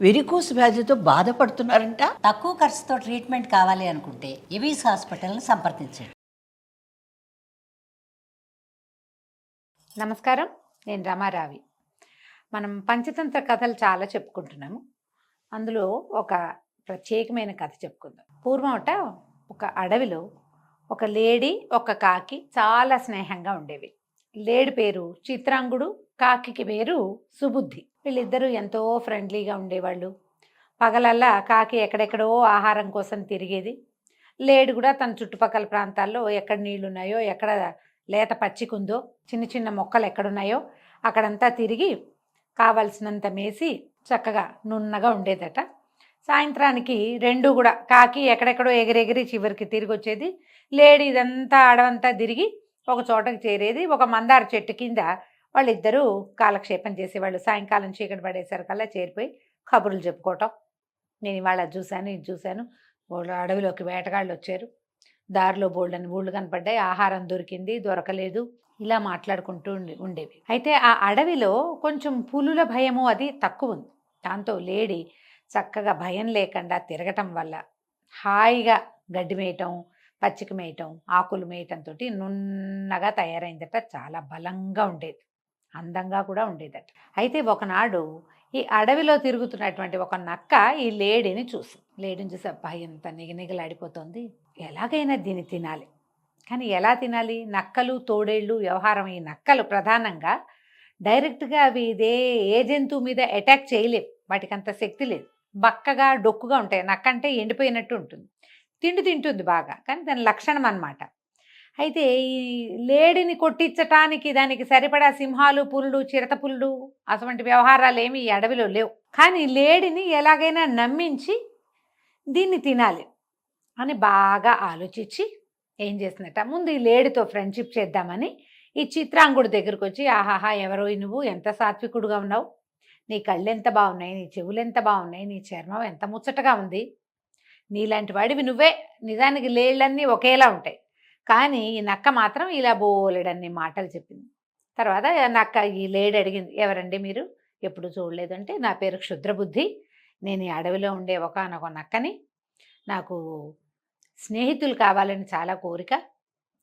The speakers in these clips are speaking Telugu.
వెరికోస్ వ్యాధితో బాధపడుతున్నారంట. తక్కువ ఖర్చుతో ట్రీట్మెంట్ కావాలి అనుకుంటే ఎవిస్ హాస్పిటల్ని సంప్రదించండి. నమస్కారం, నేను రమారావి. మనం పంచతంత్ర కథలు చాలా చెప్పుకుంటున్నాము. అందులో ఒక ప్రత్యేకమైన కథ చెప్పుకుందాం. పూర్వమట ఒక అడవిలో ఒక లేడీ ఒక కాకి చాలా స్నేహంగా ఉండేవి. లేడి పేరు చిత్రాంగుడు, కాకి పేరు సుబుద్ధి. వీళ్ళిద్దరూ ఎంతో ఫ్రెండ్లీగా ఉండేవాళ్ళు. పగలల్లా కాకి ఎక్కడెక్కడో ఆహారం కోసం తిరిగేది. లేడి కూడా తన చుట్టుపక్కల ప్రాంతాల్లో ఎక్కడ నీళ్లున్నాయో, ఎక్కడ లేత పచ్చికుందో, చిన్న చిన్న మొక్కలు ఎక్కడున్నాయో అక్కడంతా తిరిగి కావలసినంత మేసి చక్కగా నున్నగా ఉండేదట. సాయంత్రానికి రెండు కూడా కాకి ఎక్కడెక్కడో ఎగిరెగిరి చివరికి తిరిగి వచ్చేది. లేడీ ఇదంతా అడవంతా తిరిగి ఒక చోటకి చేరేది. ఒక మందార చెట్టు కింద వాళ్ళిద్దరూ కాలక్షేపం చేసేవాళ్ళు. సాయంకాలం చీకటి పడేసరికల్లా చేరిపోయి కబుర్లు చెప్పుకోవటం. నేను ఇవాళ చూశాను, ఇది చూశాను, వాళ్ళు అడవిలోకి వేటగాళ్ళు వచ్చారు, దారిలో బోల్డని ఊళ్ళు కనపడ్డాయి, ఆహారం దొరికింది, దొరకలేదు, ఇలా మాట్లాడుకుంటూ ఉండేవి. అయితే ఆ అడవిలో కొంచెం పులుల భయము అది తక్కువ ఉంది. దాంతో లేడీ చక్కగా భయం లేకుండా తిరగటం వల్ల హాయిగా గడ్డి మేయటం, పచ్చిక మేయటం, ఆకులు మేయటంతో నున్నగా తయారైందట. చాలా బలంగా ఉండేది, అందంగా కూడా ఉండేదట. అయితే ఒకనాడు ఈ అడవిలో తిరుగుతున్నటువంటి ఒక నక్క ఈ లేడీని చూసి అబ్బాయి ఎంత నిగనిగలాడిపోతుంది, ఎలాగైనా దీన్ని తినాలి. కానీ ఎలా తినాలి? నక్కలు తోడేళ్ళు వ్యవహారం. ఈ నక్కలు ప్రధానంగా డైరెక్ట్గా అవి ఏ జంతువు మీద అటాక్ చేయలేవు, వాటికి అంత శక్తి లేదు. బక్కగా డొక్కుగా ఉంటాయి. నక్క అంటే ఎండిపోయినట్టు ఉంటుంది, తిండి తింటుంది బాగా, కానీ దాని లక్షణం అన్నమాట. అయితే ఈ లేడిని కొట్టించటానికి దానికి సరిపడా సింహాలు, పులులు, చిరత పులులు అటువంటి వ్యవహారాలు ఏమి ఈ అడవిలో లేవు. కానీ లేడిని ఎలాగైనా నమ్మించి దీన్ని తినాలి అని బాగా ఆలోచించి ఏం చేసినట్ట, ముందు ఈ లేడితో ఫ్రెండ్షిప్ చేద్దామని ఈ చిత్రాంగుడి దగ్గరకు వచ్చి, ఆహాహా ఎవరో నువ్వు ఎంత సాత్వికుడుగా ఉన్నావు, నీ కళ్ళు ఎంత బాగున్నాయి, నీ చెవులు ఎంత బాగున్నాయి, నీ చర్మం ఎంత ముచ్చటగా ఉంది, నీలాంటి వాడివి నువ్వే. నిజానికి లేళ్ళన్నీ ఒకేలా ఉంటాయి, కానీ ఈ నక్క మాత్రం ఇలా బోలెడన్ని మాటలు చెప్పింది. తర్వాత నక్క ఈ లేడి అడిగింది, ఎవరండి మీరు, ఎప్పుడు చూడలేదంటే, నా పేరు క్షుద్రబుద్ధి, నేను ఈ అడవిలో ఉండే ఒకానొక నక్కని, నాకు స్నేహితులు కావాలని చాలా కోరిక,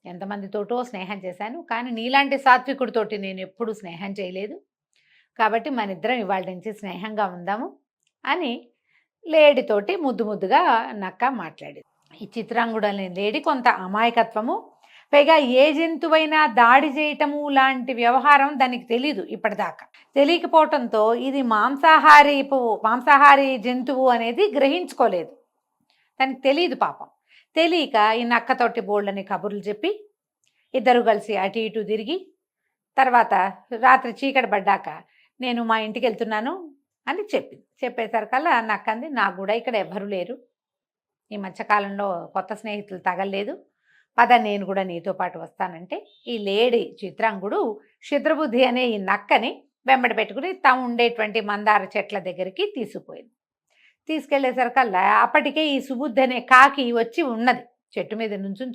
ఎంతమందితోటో స్నేహం చేశాను, కానీ నీలాంటి సాత్వికుడితోటి నేను ఎప్పుడూ స్నేహం చేయలేదు, కాబట్టి మన ఇద్దరం ఇవాళ నుంచి స్నేహంగా ఉందాము అని లేడితోటి ముద్దుగా నక్క మాట్లాడేది. ఈ చిత్రాంగుడు అనే లేడి కొంత అమాయకత్వము, పైగా ఏ జంతువైనా దాడి చేయటము లాంటి వ్యవహారం దానికి తెలీదు. ఇప్పటిదాకా తెలియకపోవటంతో ఇది మాంసాహారి జంతువు అనేది గ్రహించుకోలేదు, దానికి తెలియదు పాపం. తెలియక ఈ నక్కతోటి బోళ్ళని కబుర్లు చెప్పి ఇద్దరు కలిసి అటు ఇటు తిరిగి, తర్వాత రాత్రి చీకటి పడ్డాక నేను మా ఇంటికి వెళ్తున్నాను అని చెప్పింది. చెప్పేసరికల్లా నక్కంది, నాకు కూడా ఇక్కడ ఎవ్వరూ లేరు, ఈ మధ్యకాలంలో కొత్త స్నేహితులు తగలలేదు, పద నేను కూడా నీతో పాటు వస్తానంటే ఈ లేడీ చిత్రాంగుడు క్షుద్రబుద్ధి అనే ఈ నక్కని వెంబడి పెట్టుకుని తాము ఉండేటువంటి మందార చెట్ల దగ్గరికి తీసుకుపోయింది. తీసుకెళ్లేసరికల్లా అప్పటికే ఈ సుబుద్ధి అనే కాకి వచ్చి ఉన్నది, చెట్టు మీద నుంచుని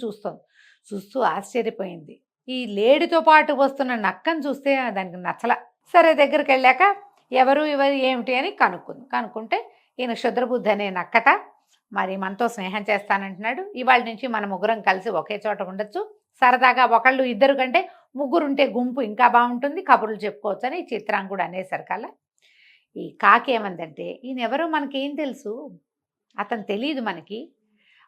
చూస్తూ ఆశ్చర్యపోయింది. ఈ లేడితో పాటు వస్తున్న నక్కను చూస్తే దానికి నచ్చల. సరే దగ్గరికి వెళ్ళాక ఎవరు ఏమిటి అని కనుక్కుంటే ఈయన క్షుద్రబుద్ధి అనే నక్కట, మరి మనతో స్నేహం చేస్తానంటున్నాడు, ఇవాళ నుంచి మన ముగ్గురం కలిసి ఒకే చోట ఉండొచ్చు, సరదాగా ఒకళ్ళు ఇద్దరు కంటే ముగ్గురుంటే గుంపు ఇంకా బాగుంటుంది, కబుర్లు చెప్పుకోవచ్చు అని చిత్రాంగుడు అనేసరికల్లా ఈ కాకి ఏమందంటే, ఈయన ఎవరో మనకేం తెలుసు, అతను తెలియదు మనకి,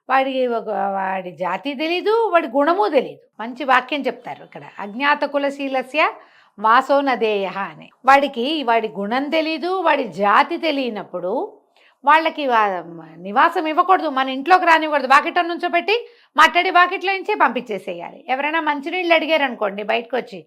వాడి జాతి తెలీదు, వాడి గుణము తెలీదు. మంచి వాక్యం చెప్తారు ఇక్కడ, అజ్ఞాత కులశీలస్య వాసో నదేయ అని. వాడి గుణం తెలీదు, వాడి జాతి తెలియనప్పుడు వాళ్ళకి నివాసం ఇవ్వకూడదు, మన ఇంట్లోకి రానివ్వకూడదు, వాకిట్లో నుంచో పెట్టి మాట్లాడి వాకిట్లో నుంచే పంపించేసేయాలి. ఎవరైనా మంచినీళ్ళు అడిగారు అనుకోండి, బయటకు వచ్చి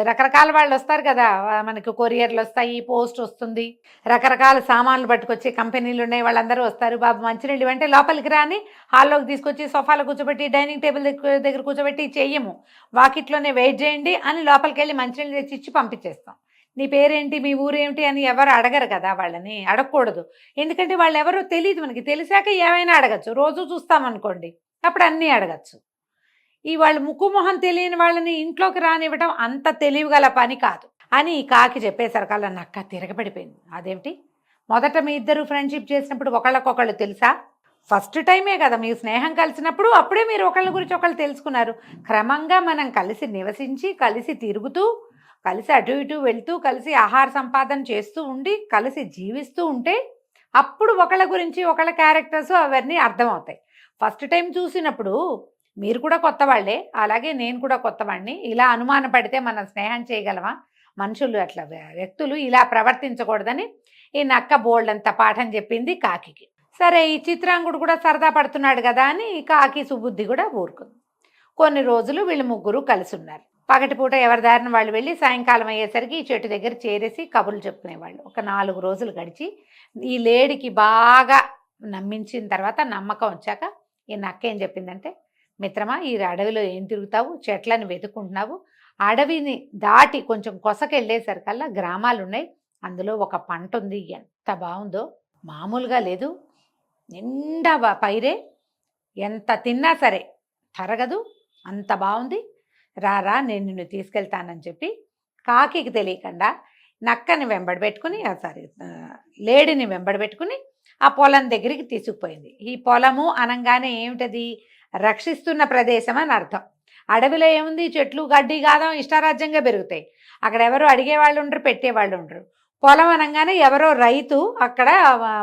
రకరకాల వాళ్ళు వస్తారు కదా, మనకు కొరియర్లు వస్తాయి, పోస్ట్ వస్తుంది, రకరకాల సామాన్లు పట్టుకొచ్చి కంపెనీలు ఉన్నాయి, వాళ్ళందరూ వస్తారు, బాబు మంచినీళ్ళు అంటే లోపలికి రాని హాల్లోకి తీసుకొచ్చి సోఫాలో కూర్చోబెట్టి డైనింగ్ టేబుల్ దగ్గర కూర్చోబెట్టి చెయ్యము, వాకిట్లోనే వెయిట్ చేయండి అని లోపలికి వెళ్ళి మంచినీళ్ళు తెచ్చి ఇచ్చి పంపించేస్తాం. నీ పేరేంటి, మీ ఊరేమిటి అని ఎవరు అడగరు కదా, వాళ్ళని అడగకూడదు, ఎందుకంటే వాళ్ళు ఎవరో తెలియదు. మనకి తెలిసాక ఏమైనా అడగచ్చు, రోజు చూస్తామనుకోండి అప్పుడు అన్నీ అడగచ్చు. ఈ వాళ్ళు ముక్కు మొహం తెలియని వాళ్ళని ఇంట్లోకి రానివ్వటం అంత తెలివిగల పని కాదు అని ఈ కాకి చెప్పేసరికల్లా నక్క తిరగబడిపోయింది. అదేమిటి, మొదట మీ ఇద్దరు ఫ్రెండ్షిప్ చేసినప్పుడు ఒకళ్ళకొకళ్ళు తెలుసా? ఫస్ట్ టైమే కదా మీ స్నేహం కలిసినప్పుడు, అప్పుడే మీరు ఒకళ్ళ గురించి ఒకళ్ళు తెలుసుకున్నారు. క్రమంగా మనం కలిసి నివసించి, కలిసి తిరుగుతూ, కలిసి అటు ఇటు వెళ్తూ, కలిసి ఆహార సంపాదన చేస్తూ ఉండి, కలిసి జీవిస్తూ ఉంటే అప్పుడు ఒకళ్ళ గురించి ఒకళ్ళ క్యారెక్టర్స్ అవన్నీ అర్థమవుతాయి. ఫస్ట్ టైం చూసినప్పుడు మీరు కూడా కొత్త వాళ్ళే, అలాగే నేను కూడా కొత్తవాడిని. ఇలా అనుమాన పడితే మనం స్నేహం చేయగలమా? మనుషులు అట్లా వ్యక్తులు ఇలా ప్రవర్తించకూడదని ఈ నక్క బోల్డంత పాఠం చెప్పింది కాకికి. సరే, ఈ చిత్రాంగుడు కూడా సరదా పడుతున్నాడు కదా అని కాకి సుబుద్ధి కూడా ఊరుకుంది. కొన్ని రోజులు వీళ్ళు ముగ్గురు కలిసి ఉన్నారు. పగటిపూట ఎవరి దారిన వాళ్ళు వెళ్ళి సాయంకాలం అయ్యేసరికి ఈ చెట్టు దగ్గర చేరేసి కబుర్లు చెప్పుకునేవాళ్ళు. ఒక 4 రోజులు గడిచి ఈ లేడికి బాగా నమ్మించిన తర్వాత, నమ్మకం వచ్చాక ఈ నక్క ఏం చెప్పిందంటే, మిత్రమా, ఈ అడవిలో ఏం తిరుగుతావు, చెట్లను వెతుక్కుంటున్నావు, అడవిని దాటి కొంచెం కొసకెళ్ళేసరికల్లా గ్రామాలు ఉన్నాయి, అందులో ఒక పంట ఉంది, ఎంత బాగుందో, మామూలుగా లేదు, నిండా పైరే, ఎంత తిన్నా సరే తరగదు, అంత బాగుంది, రారా నేను నిన్ను తీసుకెళ్తానని చెప్పి కాకికి తెలియకుండా నక్కని వెంబడబెట్టుకుని, లేడిని వెంబడబెట్టుకుని ఆ పొలం దగ్గరికి తీసుకుపోయింది. ఈ పొలము అనగానే ఏమిటది? రక్షిస్తున్న ప్రదేశం అని అర్థం. అడవిలో ఏముంది? చెట్లు గడ్డి గాదం ఇష్టారాజ్యంగా పెరుగుతాయి. అక్కడ ఎవరు అడిగేవాళ్ళు ఉండరు, పెట్టేవాళ్ళు ఉండరు. పొలం అనగానే ఎవరో రైతు అక్కడ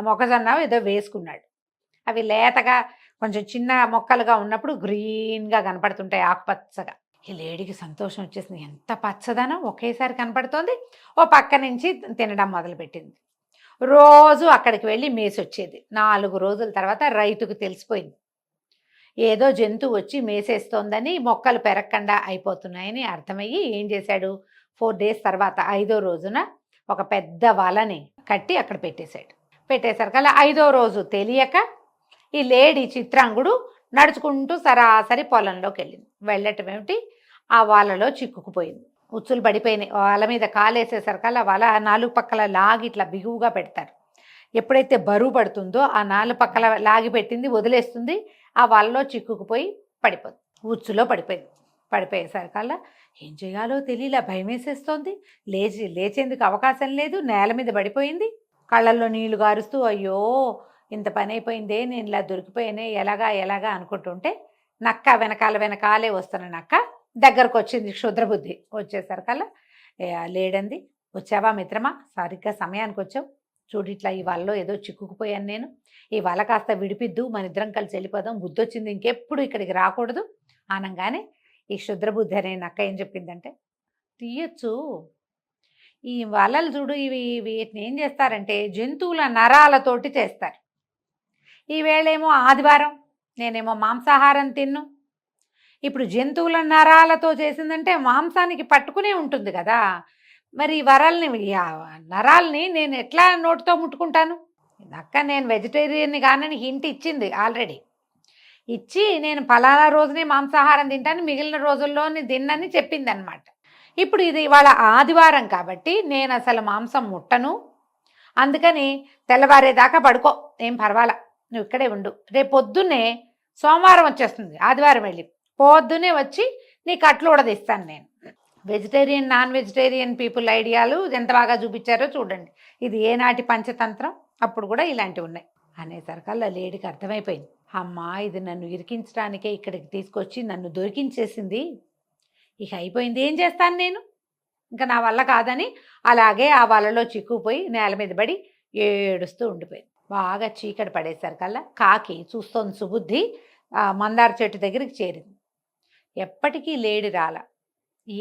మొక్కజొన్న ఏదో వేసుకున్నాడు. అవి లేతగా కొంచెం చిన్న మొక్కలుగా ఉన్నప్పుడు గ్రీన్గా కనపడుతుంటాయి, ఆకుపచ్చగా. ఈ లేడీకి సంతోషం వచ్చేసింది. ఎంత పచ్చదనం ఒకేసారి కనపడుతోంది. ఓ పక్క నుంచి తినడం మొదలుపెట్టింది. రోజు అక్కడికి వెళ్ళి మేసి వచ్చేది. 4 రోజుల తర్వాత రైతుకు తెలిసిపోయింది, ఏదో జంతువు వచ్చి మేసేస్తోందని, మొక్కలు పెరగకుండా అయిపోతున్నాయని అర్థమయ్యి ఏం చేశాడు, 4 డేస్ తర్వాత 5వ రోజున ఒక పెద్ద వలని కట్టి అక్కడ పెట్టేశాడు. పెట్టేసరికల్లా 5వ రోజు తెలియక ఈ లేడీ చిత్రాంగుడు నడుచుకుంటూ సరాసరి పొలంలోకి వెళ్ళింది. వెళ్ళటం ఏమిటి, ఆ వాలలో చిక్కుకుపోయింది. ఉచ్చులు పడిపోయినాయి. వాళ్ళ మీద కాలేసేసరికల్లా వాళ్ళ 4 పక్కల లాగి ఇట్లా బిగువుగా పెడతారు. ఎప్పుడైతే బరువు పడుతుందో ఆ 4 పక్కల లాగి పెట్టింది వదిలేస్తుంది, ఆ వాళ్ళలో చిక్కుకుపోయి పడిపోతుంది, ఉచ్చులో పడిపోయింది. పడిపోయేసరికల్లా ఏం చేయాలో తెలియలా, భయం వేసేస్తోంది. లేచేందుకు అవకాశం లేదు, నేల మీద పడిపోయింది. కళ్ళల్లో నీళ్లు గారుస్తూ, అయ్యో ఇంత పని అయిపోయిందే, నేను ఇలా దొరికిపోయానే, ఎలాగా అనుకుంటుంటే నక్క వెనకాలే వస్తున్న నక్క దగ్గరకు వచ్చింది. క్షుద్రబుద్ధి వచ్చేసరికల్లా లేడంది, వచ్చావా మిత్రమా, సరిగ్గా సమయానికి వచ్చావు, చూడు ఇట్లా ఈ వలలో ఏదో చిక్కుకుపోయాను నేను, ఈ వల కాస్త విడిపిద్దు, మన ఇద్దరం కలిసి వెళ్ళిపోదాం, బుద్ధి వచ్చింది, ఇంకెప్పుడు ఇక్కడికి రాకూడదు అనగానే ఈ క్షుద్రబుద్ధి అనే నక్క ఏం చెప్పిందంటే, తీయచ్చు, ఈ వలలు చూడు, వీటిని ఏం చేస్తారంటే జంతువుల నరాలతోటి చేస్తారు. ఈవేళేమో ఆదివారం, నేనేమో మాంసాహారం తిన్ను, ఇప్పుడు జంతువుల నరాలతో చేసిందంటే మాంసానికి పట్టుకునే ఉంటుంది కదా, మరి నరాల్ని నేను ఎట్లా నోటితో ముట్టుకుంటాను? నక్క నేను వెజిటేరియన్ని కానని హింట్ ఇచ్చింది ఆల్రెడీ, ఇచ్చి నేను పలానా రోజునే మాంసాహారం తింటాను, మిగిలిన రోజుల్లోని తిన్నని చెప్పింది అనమాట. ఇప్పుడు ఇది ఇవాళ ఆదివారం కాబట్టి నేను అసలు మాంసం ముట్టను, అందుకని తెల్లవారేదాకా పడుకో, ఏం పర్వాలా, నువ్వు ఇక్కడే ఉండు, రేపు పొద్దున్నే సోమవారం వచ్చేస్తుంది, ఆదివారం వెళ్ళి పొద్దునే వచ్చి నీకు అట్లు ఉడదీస్తాను నేను. వెజిటేరియన్ నాన్ వెజిటేరియన్ పీపుల్ ఐడియాలు ఎంత బాగా చూపించారో చూడండి. ఇది ఏనాటి పంచతంత్రం, అప్పుడు కూడా ఇలాంటివి ఉన్నాయి అనేసరికల్లా లేడీకి అర్థమైపోయింది, అమ్మా ఇది నన్ను ఇరికించడానికే ఇక్కడికి తీసుకొచ్చి నన్ను దొరికించేసింది, ఇక అయిపోయింది, ఏం చేస్తాను నేను, ఇంకా నా వల్ల కాదని అలాగే ఆ వలలో చిక్కుపోయి నేల మీద పడి ఏడుస్తూ ఉండిపోయింది. బాగా చీకటి పడేసరికల్లా కాకి చూస్తోంది సుబుద్ధి మందార చెట్టు దగ్గరికి చేరింది. ఎప్పటికీ లేడి రాల,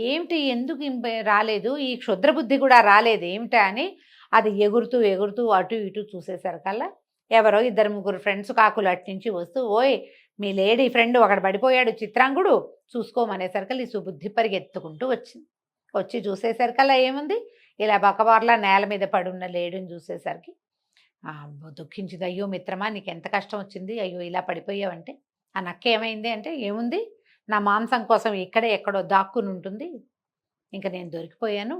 ఏమిటి ఎందుకు రాలేదు, ఈ క్షుద్రబుద్ధి కూడా రాలేదు ఏమిటా అని అది ఎగురుతూ అటు ఇటు చూసేసరికల్లా ఎవరో 2-3 ఫ్రెండ్స్ కాకులు అటు నుంచి వస్తూ, ఓయ్ మీ లేడీ ఫ్రెండ్ ఒకడు పడిపోయాడు చిత్రాంగుడు చూసుకోమనేసరికల్లా ఈ సుబుద్ధి పరిగెత్తుకుంటూ వచ్చింది. వచ్చి చూసేసరికల్లా ఏముంది, ఇలా బకబార్లా నేల మీద పడున్న లేడీని చూసేసరికి దుఃఖించింది. అయ్యో మిత్రమా, నీకు ఎంత కష్టం వచ్చింది, అయ్యో ఇలా పడిపోయావంటే. ఆ నక్క ఏమైంది అంటే, ఏముంది, నా మాంసం కోసం ఇక్కడే ఎక్కడో దాక్కుని ఉంటుంది, ఇంకా నేను దొరికిపోయాను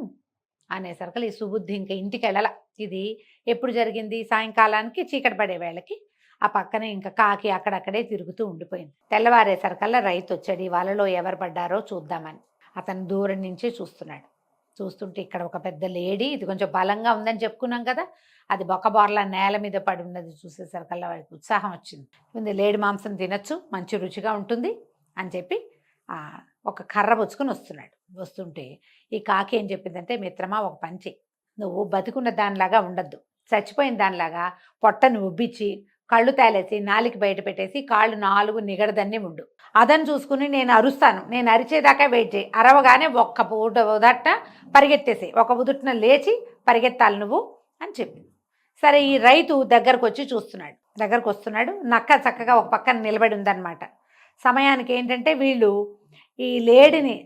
అనేసరికి ఈ సుబుద్ధి ఇంకా ఇంటికి వెళ్ళాల. ఇది ఎప్పుడు జరిగింది, సాయంకాలానికి చీకటి పడే వేళకి. ఆ పక్కనే ఇంకా కాకి అక్కడక్కడే తిరుగుతూ ఉండిపోయింది. తెల్లవారేసరికల్లా రైతు వచ్చాడు, ఈ వలలో ఎవరు పడ్డారో చూద్దామని. అతను దూరం నుంచే చూస్తున్నాడు. చూస్తుంటే ఇక్కడ ఒక పెద్ద లేడీ, ఇది కొంచెం బలంగా ఉందని చెప్పుకున్నాం కదా, అది బొక్కబోర్లా నేల మీద పడి ఉన్నది చూసేసరికల్లా వాడికి ఉత్సాహం వచ్చింది. ఇది లేడి మాంసం తినచ్చు, మంచి రుచిగా ఉంటుంది అని చెప్పి ఒక కర్ర పుచ్చుకొని వస్తుంటే ఈ కాకి ఏం చెప్పిందంటే, మిత్రమా ఒక పని చెయ్యి, నువ్వు బతికున్న దానిలాగా ఉండద్దు, చచ్చిపోయిన దానిలాగా పొట్టను ఉబ్బిచ్చి కళ్ళు తేలేసి నాలికి బయట పెట్టేసి కాళ్ళు 4 నిగడదన్నీ ఉండు, అదని చూసుకుని నేను అరుస్తాను, నేను అరిచేదాకా వెయిట్ చేయి, అరవగానే ఒక్క ఉదట్న పరిగెత్తేసి ఒక ఉదుట్న లేచి పరిగెత్తాలి నువ్వు అని చెప్పింది. సరే, ఈ రైతు దగ్గరకు వస్తున్నాడు, నక్క చక్కగా ఒక పక్కన నిలబడి ఉందన్నమాట. సమయానికి ఏంటంటే వీళ్ళు ఈ లేడిని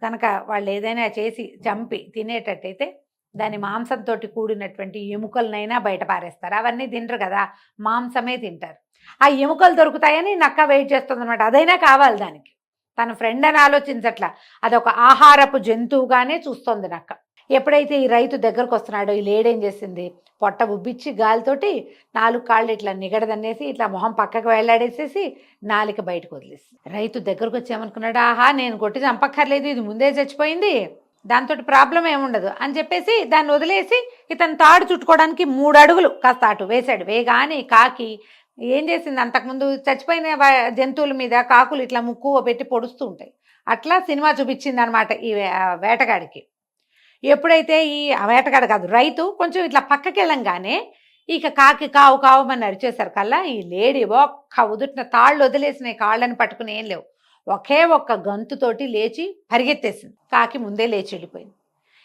కనుక వాళ్ళు ఏదైనా చేసి చంపి తినేటట్టయితే దాని మాంసంతో కూడినటువంటి ఎముకలనైనా బయట పారేస్తారు. అవన్నీ తింటారు కదా, మాంసమే తింటారు. ఆ ఎముకలు దొరుకుతాయని నక్క వెయిట్ చేస్తుంది అనమాట. అదైనా కావాలి దానికి, తన ఫ్రెండ్ అని ఆలోచించట్లా, అదొక ఆహారపు జంతువుగానే చూస్తోంది నక్క. ఎప్పుడైతే ఈ రైతు దగ్గరకు వస్తున్నాడో ఈ లేడేం చేసింది, పొట్ట ఉబ్బిచ్చి గాలితోటి 4 కాళ్ళు ఇట్లా నిగడదన్నేసి ఇట్లా మొహం పక్కకు వెళ్ళాడేసేసి నాలిక బయటకు వదిలేసి, రైతు దగ్గరకు వచ్చి ఏమనుకున్నాడు, ఆహా నేను కొట్టి చంపక్కర్లేదు, ఇది ముందే చచ్చిపోయింది, దాంతో ప్రాబ్లం ఏముండదు అని చెప్పేసి దాన్ని వదిలేసి ఇతను తాడు చుట్టుకోవడానికి 3 అడుగులు కాస్త అటు వేశాడు. వేగానే కాకి ఏం చేసింది, అంతకుముందు చచ్చిపోయిన జంతువుల మీద కాకులు ఇట్లా ముక్కు పెట్టి పొడుస్తూ ఉంటాయి, అట్లా సినిమా చూపించింది అనమాట ఈ వేటగాడికి. ఎప్పుడైతే ఈ వేటగాడు కాదు రైతు కొంచెం ఇట్లా పక్కకి వెళ్ళంగానే ఇక కాకి కావు కావమని అరిచేశారు కల్లా ఈ లేడీ ఒక్క ఉదుటిన తాళ్ళు వదిలేసిన కాళ్ళని పట్టుకుని ఏం లేవు, ఒకే ఒక్క గంతుతోటి లేచి పరిగెత్తేసింది. కాకి ముందే లేచి వెళ్ళిపోయింది.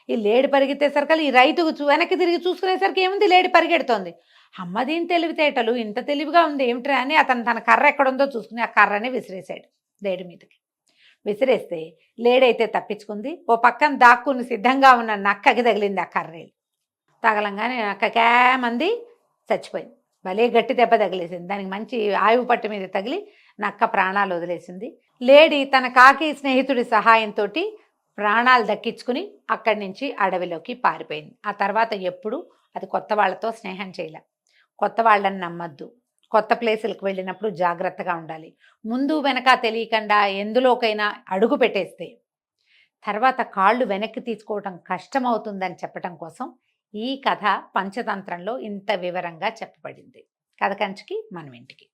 ఈ లేడి పరిగెత్తేసరికి ఈ రైతుకు వెనక్కి తిరిగి చూసుకునేసరికి ఏముంది, లేడి పరిగెడుతోంది. అమ్మ దీని తెలివితేటలు ఇంత తెలివిగా ఉంది ఏమిట్రా అని అతను తన కర్ర ఎక్కడుందో చూసుకుని ఆ కర్రని విసిరేశాడు లేడి మీదకి. విసిరేస్తే లేడైతే తప్పించుకుంది, ఓ పక్కన దాక్కుని సిద్ధంగా ఉన్న నక్కకి తగిలింది ఆ కర్రేలు. తగలంగానే నక్కకేమంది చచ్చిపోయింది. భలే గట్టి దెబ్బ తగిలేసింది, దానికి మంచి ఆయువు పట్టు మీద తగిలి నక్క ప్రాణాలు వదిలేసింది. లేడీ తన కాకి స్నేహితుడి సహాయంతో ప్రాణాలు దక్కించుకుని అక్కడి నుంచి అడవిలోకి పారిపోయింది. ఆ తర్వాత ఎప్పుడు అది కొత్త వాళ్ళతో స్నేహం చేయలే. కొత్త వాళ్ళని నమ్మద్దు, కొత్త ప్లేసులకు వెళ్ళినప్పుడు జాగ్రత్తగా ఉండాలి. ముందు వెనక తెలియకుండా ఎందులోకైనా అడుగు పెట్టేస్తే తర్వాత కాళ్ళు వెనక్కి తీసుకోవటం కష్టమవుతుందని చెప్పడం కోసం ఈ కథ పంచతంత్రంలో ఇంత వివరంగా చెప్పబడింది. కథ కంచికి మనం ఇంటికి.